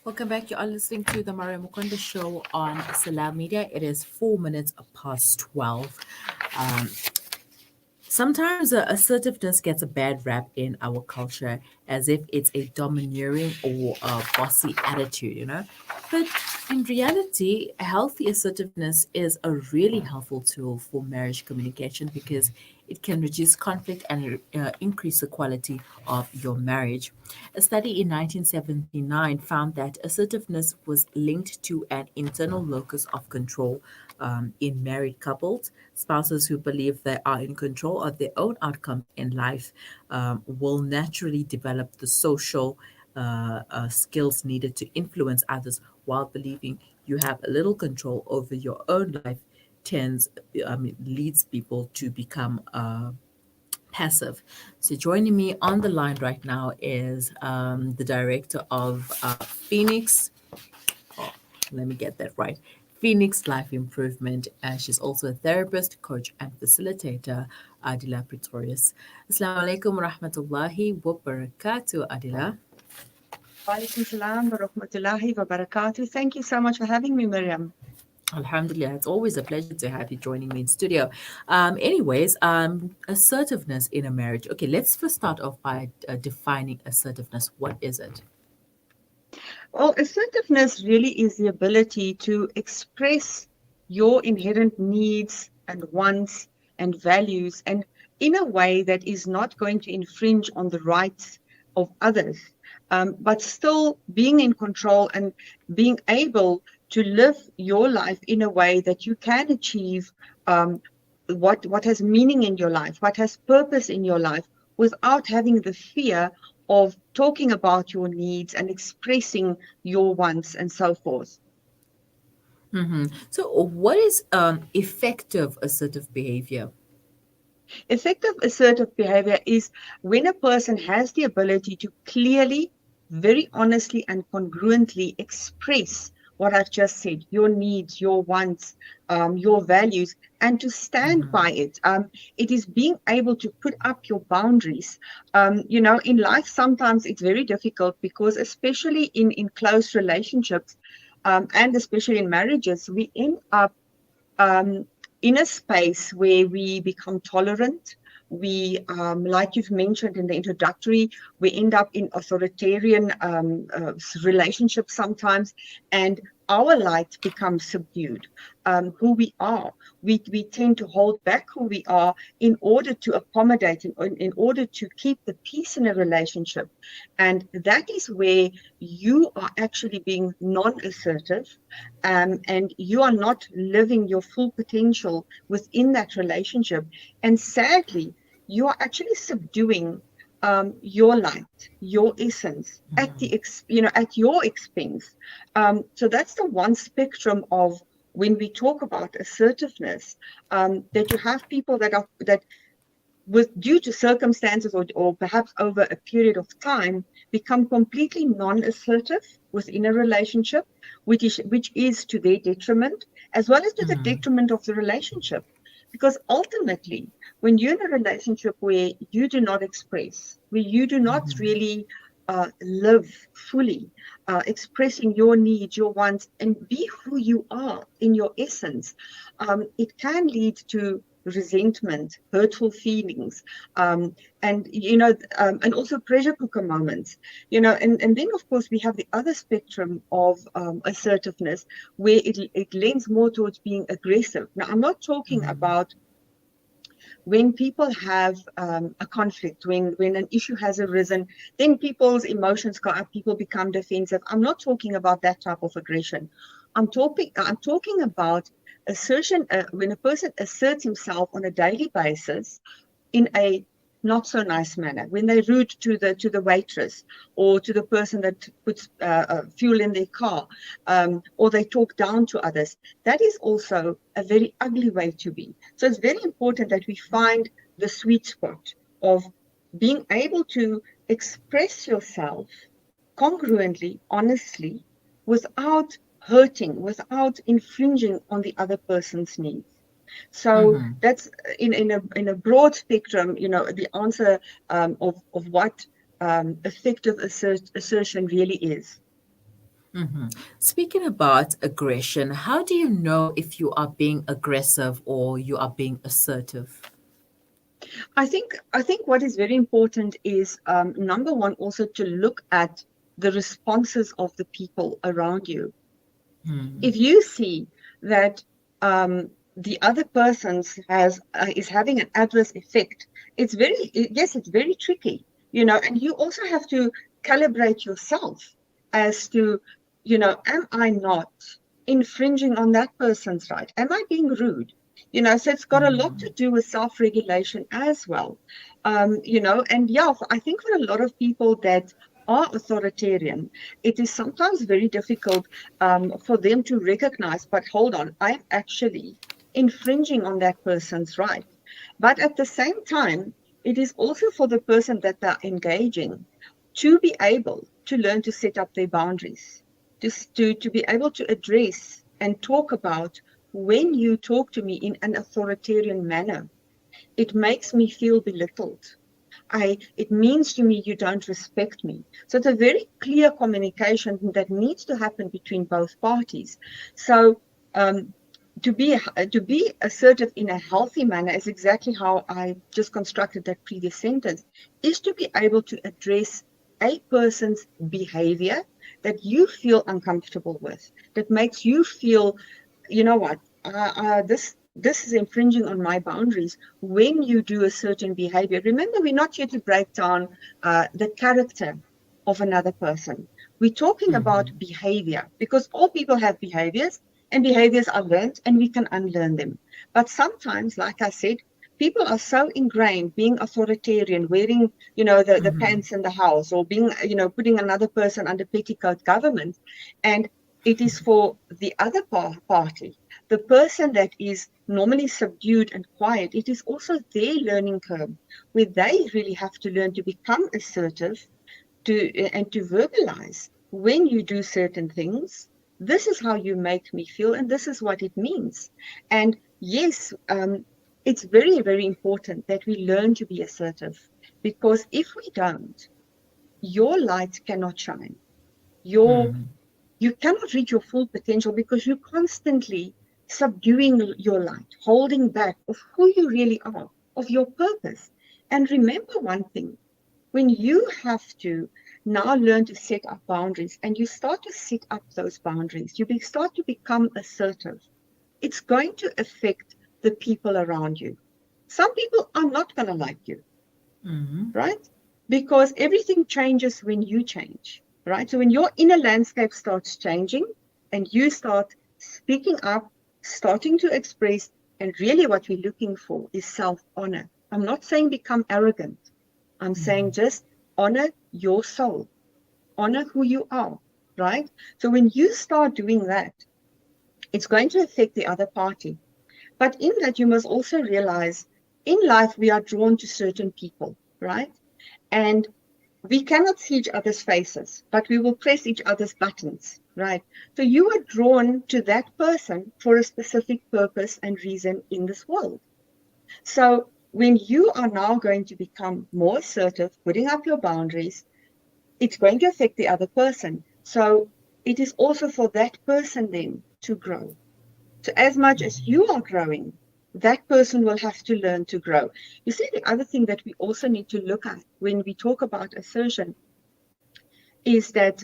Welcome back. You are listening to the Mario Mukonda show on Salam Media. It is 4 minutes past 12. Um, Sometimes assertiveness gets a bad rap in our culture as if it's a domineering or a bossy attitude, But in reality, healthy assertiveness is a really helpful tool for marriage communication because it can reduce conflict and increase the quality of your marriage. A study in 1979 found that assertiveness was linked to an internal locus of control in married couples. Spouses who believe they are in control of their own outcomes in life will naturally develop the social skills needed to influence others, while believing you have a little control over your own life tends leads people to become passive. So joining me on the line right now is the director of Phoenix. Oh, let me get that right. Phoenix Life Improvement. She's also a therapist, coach, and facilitator, Aadila Pretorius. Assalamu alaikum wa rahmatullahi wa barakatuh, Aadila. Walaikum salam wa rahmatullahi wa barakatuh. Thank you so much for having me, Miriam. Alhamdulillah, it's always a pleasure to have you joining me in studio. Assertiveness in a marriage. Okay, let's first start off by defining assertiveness. What is it? Well, assertiveness really is the ability to express your inherent needs and wants and values, and in a way that is not going to infringe on the rights of others, but still being in control and being able to live your life in a way that you can achieve what has meaning in your life, what has purpose in your life, without having the fear of talking about your needs and expressing your wants and so forth. So, what is effective assertive behavior? Effective assertive behavior is when a person has the ability to clearly, very honestly, and congruently express what I've just said, your needs, your wants, your values, and to stand by it. It is being able to put up your boundaries. In life, sometimes it's very difficult because, especially in close relationships, and especially in marriages, we end up um, in a space where we become tolerant. We, like you've mentioned in the introductory, we end up in authoritarian relationships sometimes, and our light becomes subdued. Who we are, we tend to hold back who we are in order to accommodate, in order to keep the peace in a relationship. And that is where you are actually being non-assertive, and you are not living your full potential within that relationship. And sadly, you are actually subduing your light, your essence at at your expense. So that's the one spectrum of when we talk about assertiveness, that you have people that with due to circumstances, or perhaps over a period of time, become completely non-assertive within a relationship, which is to their detriment as well as to the detriment of the relationship. Because ultimately, when you're in a relationship where you do not express, where you do not really live fully, expressing your needs, your wants, and be who you are in your essence, it can lead to resentment, hurtful feelings, and also pressure cooker moments, and then of course we have the other spectrum of assertiveness, where it lends more towards being aggressive. Now, I'm not talking about when people have a conflict, when an issue has arisen, then people's emotions go up, people become defensive. I'm not talking about that type of aggression. I'm talking about assertion, when a person asserts himself on a daily basis in a not so nice manner, when they're rude to the waitress, or to the person that puts fuel in their car, or they talk down to others. That is also a very ugly way to be. So it's very important that we find the sweet spot of being able to express yourself congruently, honestly, without hurting, without infringing on the other person's needs. So that's in a broad spectrum, the answer of what effective assertion really is. Mhm. Speaking about aggression, how do you know if you are being aggressive or you are being assertive? I think what is very important is number one, also to look at the responses of the people around you. Hmm. If you see that the other person is having an adverse effect, it's very tricky, and you also have to calibrate yourself as to, am I not infringing on that person's right? Am I being rude? So it's got a lot to do with self-regulation as well. And yeah, I think for a lot of people that are authoritarian, it is sometimes very difficult for them to recognize, but hold on, I'm actually infringing on that person's right. But at the same time, it is also for the person that they're engaging to be able to learn to set up their boundaries, to be able to address and talk about when you talk to me in an authoritarian manner, it makes me feel belittled. It means to me you don't respect me. So it's a very clear communication that needs to happen between both parties. So um, to be assertive in a healthy manner is exactly how I just constructed that previous sentence, is to be able to address a person's behavior that you feel uncomfortable with, that makes you feel, you know what, this is infringing on my boundaries when you do a certain behavior. Remember, we're not here to break down the character of another person. We're talking about Hmm. behavior because all people have behaviors and behaviors are learned and we can unlearn them. But sometimes, like I said, people are so ingrained being authoritarian, wearing, the Hmm. pants in the house, or being, putting another person under petticoat government. And it is for the other party, the person that is normally subdued and quiet, it is also their learning curve where they really have to learn to become assertive and to verbalize when you do certain things. This is how you make me feel, and this is what it means. And yes, it's very, very important that we learn to be assertive, because if we don't, your light cannot shine. Your Hmm. you cannot reach your full potential because you're constantly subduing your light, holding back of who you really are, of your purpose. And remember one thing, when you have to now learn to set up boundaries and you start to set up those boundaries, start to become assertive, it's going to affect the people around you. Some people are not going to like you, Hmm. right? Because everything changes when you change, right? So when your inner landscape starts changing and you start speaking up, starting to express, and really what we're looking for is self-honor. I'm not saying become arrogant. I'm saying just honor your soul, honor who you are, right? So when you start doing that, it's going to affect the other party. But in that, you must also realize in life, we are drawn to certain people, right? And we cannot see each other's faces, but we will press each other's buttons, right? So you are drawn to that person for a specific purpose and reason in this world. So when you are now going to become more assertive, putting up your boundaries, it's going to affect the other person. So it is also for that person then to grow. So as much as you are growing, that person will have to learn to grow. You see, the other thing that we also need to look at when we talk about assertion is that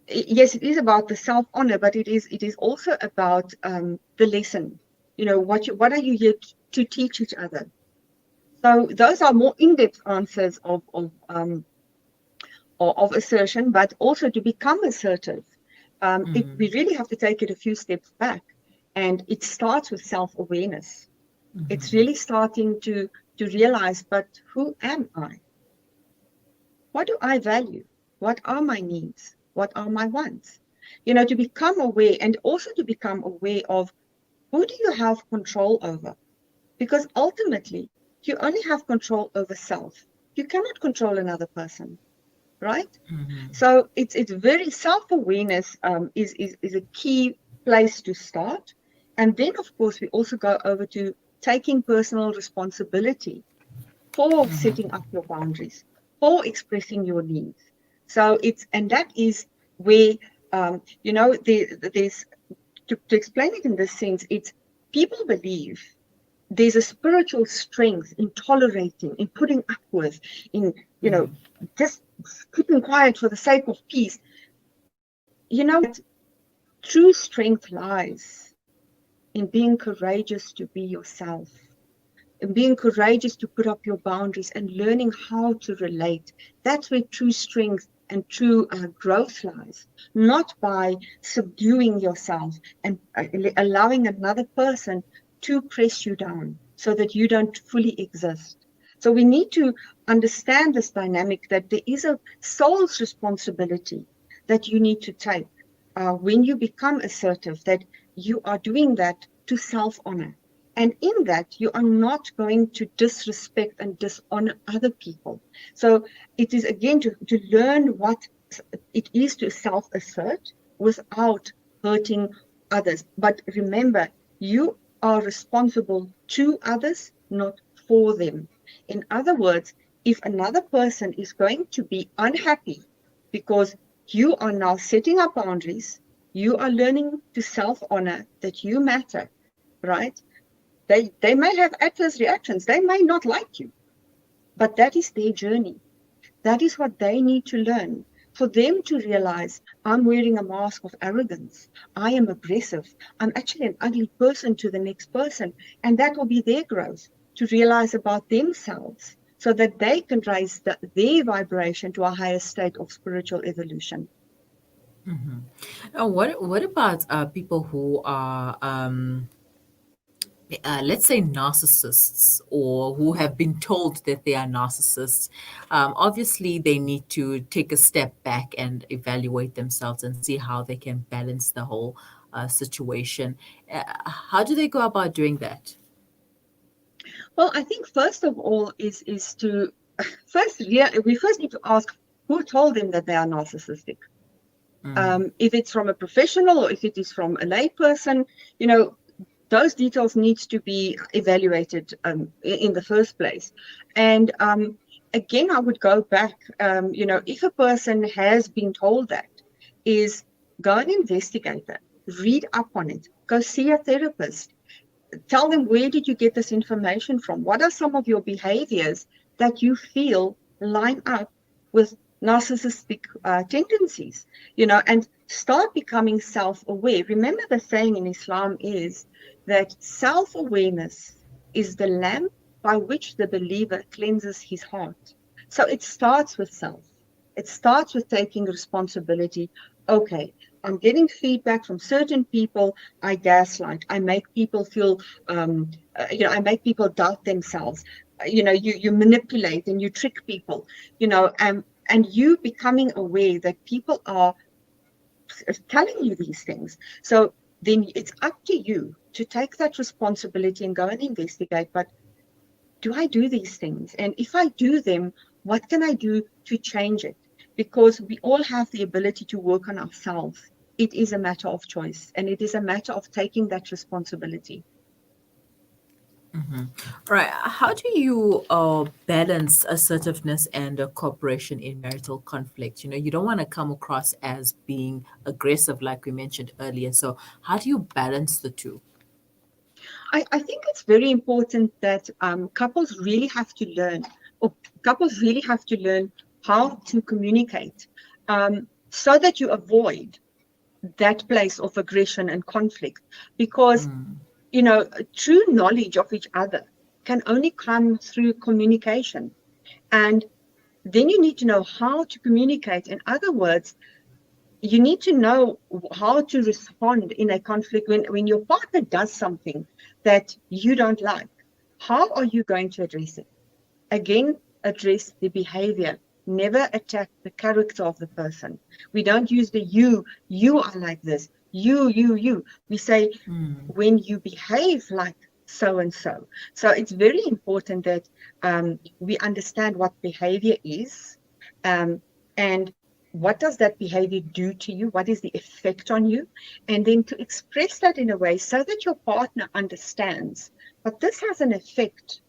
yes, it is about the self-honor, but it is also about the lesson. What are you here to teach each other? So those are more in-depth answers of assertion, but also to become assertive, we really have to take it a few steps back, and it starts with self-awareness. It's really starting to realize, but who am I? What do I value? What are my needs? What are my wants? To become aware, and also to become aware of who do you have control over? Because ultimately, you only have control over self. You cannot control another person, right? So it's very self-awareness is a key place to start. And then, of course, we also go over to taking personal responsibility for setting up your boundaries, for expressing your needs. So and that is where, there's, to explain it in this sense, it's people believe there's a spiritual strength in tolerating, in putting up with, in, just keeping quiet for the sake of peace. True strength lies in being courageous to be yourself, and being courageous to put up your boundaries and learning how to relate. That's where true strength and true growth lies, not by subduing yourself and allowing another person to press you down so that you don't fully exist. So we need to understand this dynamic, that there is a soul's responsibility that you need to take when you become assertive, that you are doing that to self-honor. And in that, you are not going to disrespect and dishonor other people. So it is, again, to learn what it is to self-assert without hurting others. But remember, you are responsible to others, not for them. In other words, if another person is going to be unhappy because you are now setting up boundaries, you are learning to self-honor that you matter, right? They may have adverse reactions. They may not like you, but that is their journey. That is what they need to learn. For them to realize, I'm wearing a mask of arrogance. I am aggressive. I'm actually an ugly person to the next person. And that will be their growth, to realize about themselves so that they can raise their vibration to a higher state of spiritual evolution. Now, what about people who are let's say narcissists, or who have been told that they are narcissists? Obviously, they need to take a step back and evaluate themselves and see how they can balance the whole situation. How do they go about doing that? Well, I think first of all is to we first need to ask who told them that they are narcissistic. If it's from a professional or if it is from a lay person, those details needs to be evaluated in the first place. And again, I would go back, if a person has been told that, is go and investigate that, read up on it, go see a therapist, tell them, where did you get this information from? What are some of your behaviors that you feel line up with narcissistic tendencies? And start becoming self-aware. Remember, the saying in Islam is that self-awareness is the lamp by which the believer cleanses his heart. So it starts with self. It starts with taking responsibility. Okay, I'm getting feedback from certain people. I gaslight. I make people feel, I make people doubt themselves. You manipulate and you trick people, and you becoming aware that people are telling you these things. So then it's up to you to take that responsibility and go and investigate. But do I do these things? And if I do them, what can I do to change it? Because we all have the ability to work on ourselves. It is a matter of choice, and it is a matter of taking that responsibility. Right. How do you balance assertiveness and cooperation in marital conflict? You don't want to come across as being aggressive, like we mentioned earlier. So, how do you balance the two? I think it's very important that couples really have to learn, or couples really have to learn how to communicate, so that you avoid that place of aggression and conflict. Because, true knowledge of each other can only come through communication. And then you need to know how to communicate. In other words, you need to know how to respond in a conflict when your partner does something that you don't like. How are you going to address it? Again, address the behavior. Never attack the character of the person. We don't use the you are like this, you. We say, when you behave like so and so. So it's very important that we understand what behavior is, and what does that behavior do to you? What is the effect on you? And then to express that in a way so that your partner understands, but this has an effect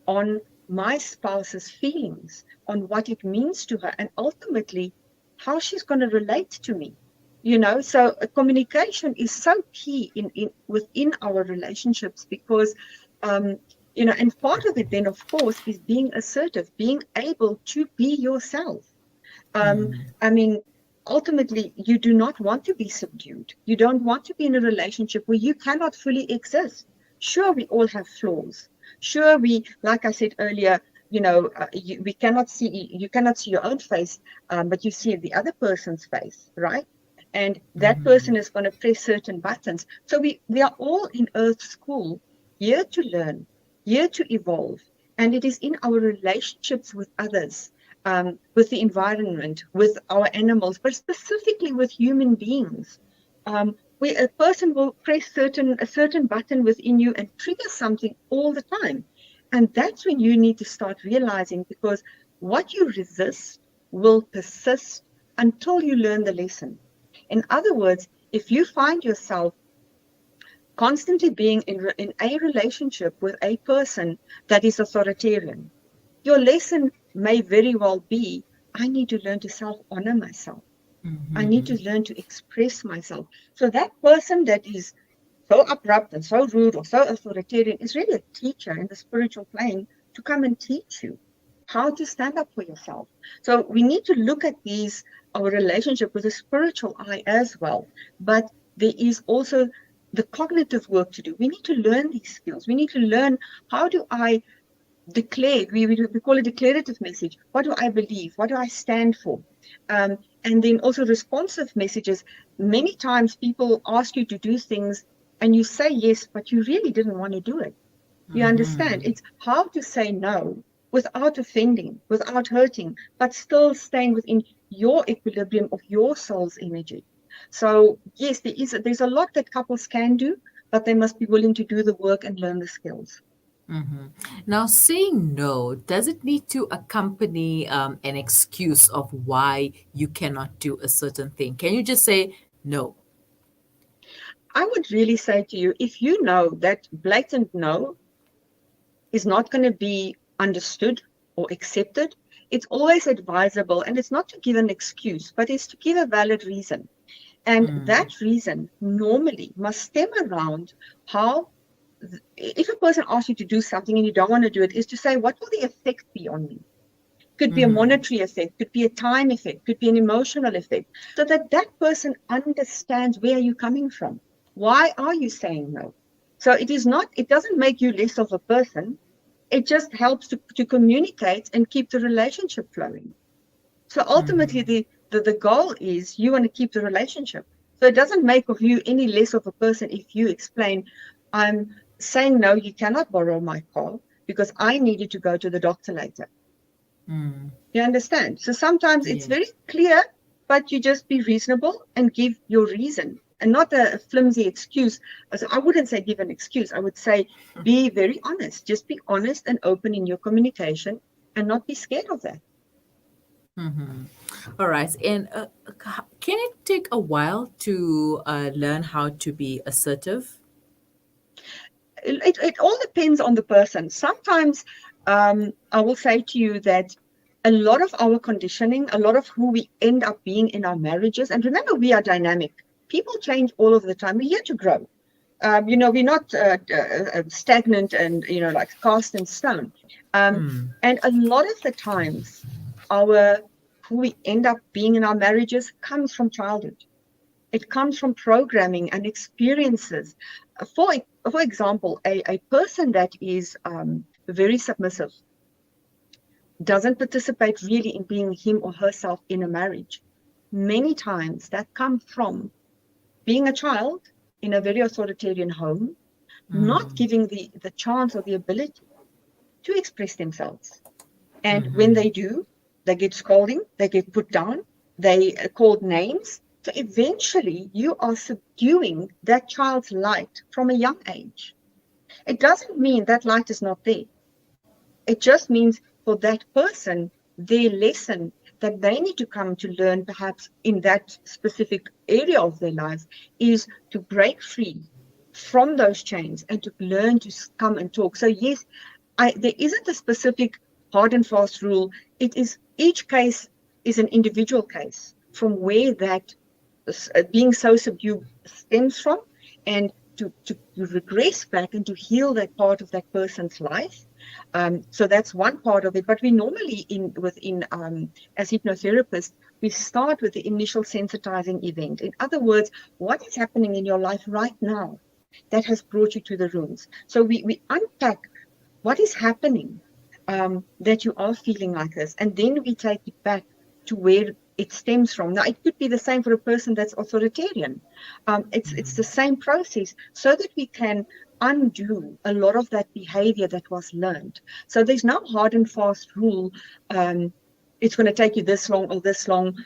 on my spouse's feelings, on what it means to her, and ultimately how she's going to relate to me. So communication is so key in within our relationships, because and part of it then, of course, is being assertive, being able to be yourself. I mean, ultimately, you do not want to be subdued. You don't want to be in a relationship where you cannot fully exist. Sure, we all have flaws. Sure, like I said earlier, you cannot see your own face, but you see the other person's face, right? And that person is going to press certain buttons. So we are all in Earth School, here to learn, here to evolve. And it is in our relationships with others, with the environment, with our animals, but specifically with human beings, where a person will press a certain button within you and trigger something all the time. And that's when you need to start realizing, because what you resist will persist until you learn the lesson. In other words, if you find yourself constantly being in a relationship with a person that is authoritarian, your lesson may very well be, I need to learn to self-honor myself. I need to learn to express myself. So that person that is so abrupt and so rude or so authoritarian is really a teacher in the spiritual plane to come and teach you how to stand up for yourself. So we need to look at our relationship with a spiritual eye as well. But there is also the cognitive work to do. We need to learn these skills. We need to learn, how do I declare, we call it declarative message. What do I believe? What do I stand for? And then also responsive messages. Many times people ask you to do things and you say yes, but you really didn't want to do it. You understand? It's how to say no without offending, without hurting, but still staying within your equilibrium of your soul's energy. So yes, there's a lot that couples can do, but they must be willing to do the work and learn the skills. Now, saying no, does it need to accompany an excuse of why you cannot do a certain thing? Can you just say no? I would really say to you, if you know that blatant no is not going to be understood or accepted, it's always advisable, and it's not to give an excuse, but it's to give a valid reason. And that reason normally must stem around how, if a person asks you to do something and you don't want to do it, is to say, what will the effect be on me? Could be a monetary effect, could be a time effect, could be an emotional effect, so that that person understands where you're coming from. Why are you saying no? So it doesn't make you less of a person. It just helps to communicate and keep the relationship flowing. So ultimately, the goal is you want to keep the relationship. So it doesn't make of you any less of a person if you explain, I'm saying no, you cannot borrow my car because I needed to go to the doctor later. You understand? So sometimes it's Yeah. very clear, but you just be reasonable and give your reason, and not a flimsy excuse. So I wouldn't say give an excuse. I would say be very honest. Just be honest and open in your communication and not be scared of that. All right. And can it take a while to learn how to be assertive? It all depends on the person. Sometimes I will say to you that a lot of our conditioning, a lot of who we end up being in our marriages, and remember, we are dynamic. People change all of the time. We're here to grow. We're not stagnant and, like cast in stone. And a lot of the times, who we end up being in our marriages comes from childhood. It comes from programming and experiences. For example, a person that is very submissive doesn't participate really in being him or herself in a marriage. Many times that comes from being a child in a very authoritarian home, not giving the chance or the ability to express themselves. And when they do, they get scolding, they get put down, they are called names. So eventually you are subduing that child's light from a young age. It doesn't mean that light is not there. It just means for that person, their lesson that they need to come to learn, perhaps in that specific area of their lives, is to break free from those chains and to learn to come and talk. So yes, there isn't a specific hard and fast rule. It is, each case is an individual case from where that being so subdued stems from, and to regress back and to heal that part of that person's life. So that's one part of it. But we normally as hypnotherapists, we start with the initial sensitizing event. In other words, what is happening in your life right now that has brought you to the rooms? So we unpack what is happening, that you are feeling like this, and then we take it back to where it stems from. Now, it could be the same for a person that's authoritarian. It's the same process, so that we can undo a lot of that behavior that was learned. So there's no hard and fast rule. It's going to take you this long or this long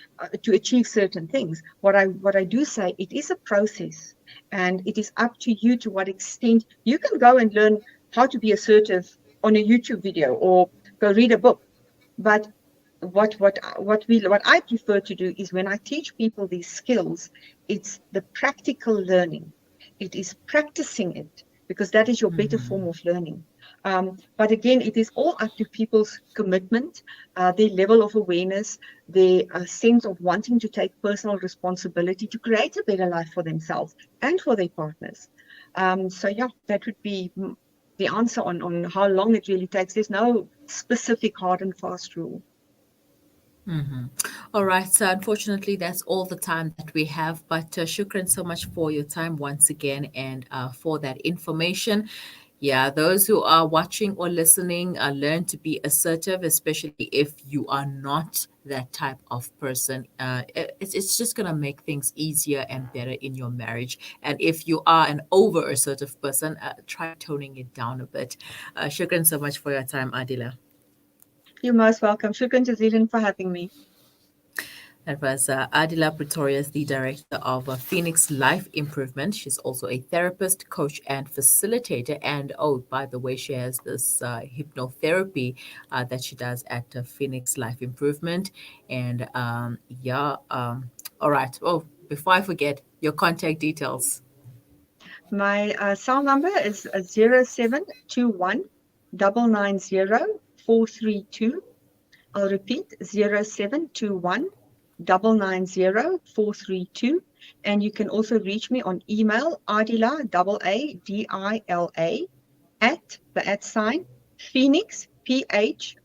to achieve certain things. What I do say, it is a process, and it is up to you to what extent you can go and learn how to be assertive on a YouTube video or go read a book. But what I prefer to do is, when I teach people these skills, it's the practical learning. It is practicing it, because that is your better form of learning. But again, it is all up to people's commitment, their level of awareness, their sense of wanting to take personal responsibility to create a better life for themselves and for their partners. So yeah, that would be the answer on how long it really takes. There's no specific hard and fast rule. All right. So unfortunately, that's all the time that we have. But shukran so much for your time once again, and for that information. Yeah, those who are watching or listening, learn to be assertive, especially if you are not that type of person. It's just going to make things easier and better in your marriage. And if you are an over assertive person, try toning it down a bit. Shukran so much for your time, Adila. You're most welcome. Shukran jazilan for having me. That was Aadila Pretorius, the director of Phoenix Life Improvement. She's also a therapist, coach, and facilitator. And oh, by the way, she has this hypnotherapy that she does at Phoenix Life Improvement. And all right. Oh, before I forget, your contact details. My cell number is 0721 990 432. I'll repeat, 0721 990 432. And you can also reach me on email, Adila, Adila, at the @ Phoenix, Phoenix,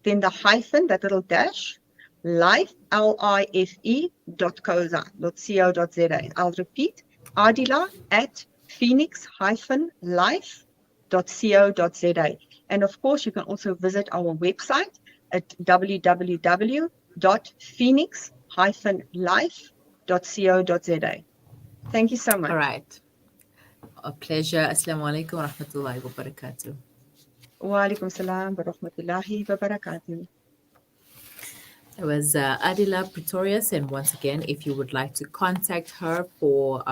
then the hyphen, that little dash, life, life.co.za. I'll repeat, Adila at phoenix-life.co.za. And of course, you can also visit our website at www.phoenix-life.co.za. Thank you so All much. right. A pleasure. Assalamu alaikum wa rahmatullahi wa barakatuh. Wa alaikum salam wa rahmatullahi wa barakatuh. It was Adila Pretorius. And once again, if you would like to contact her for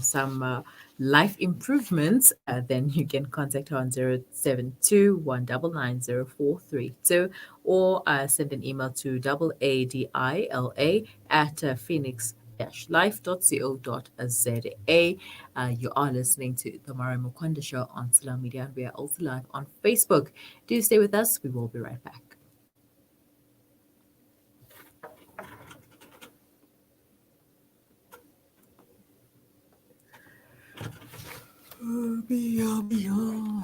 some life improvements, then you can contact her on 072-199-0432, or send an email to AADILA at phoenix-life.co.za. You are listening to the Mara Mukonda Show on Salam Media, and we are also live on Facebook. Do stay with us. We will be right back. Meow, meow.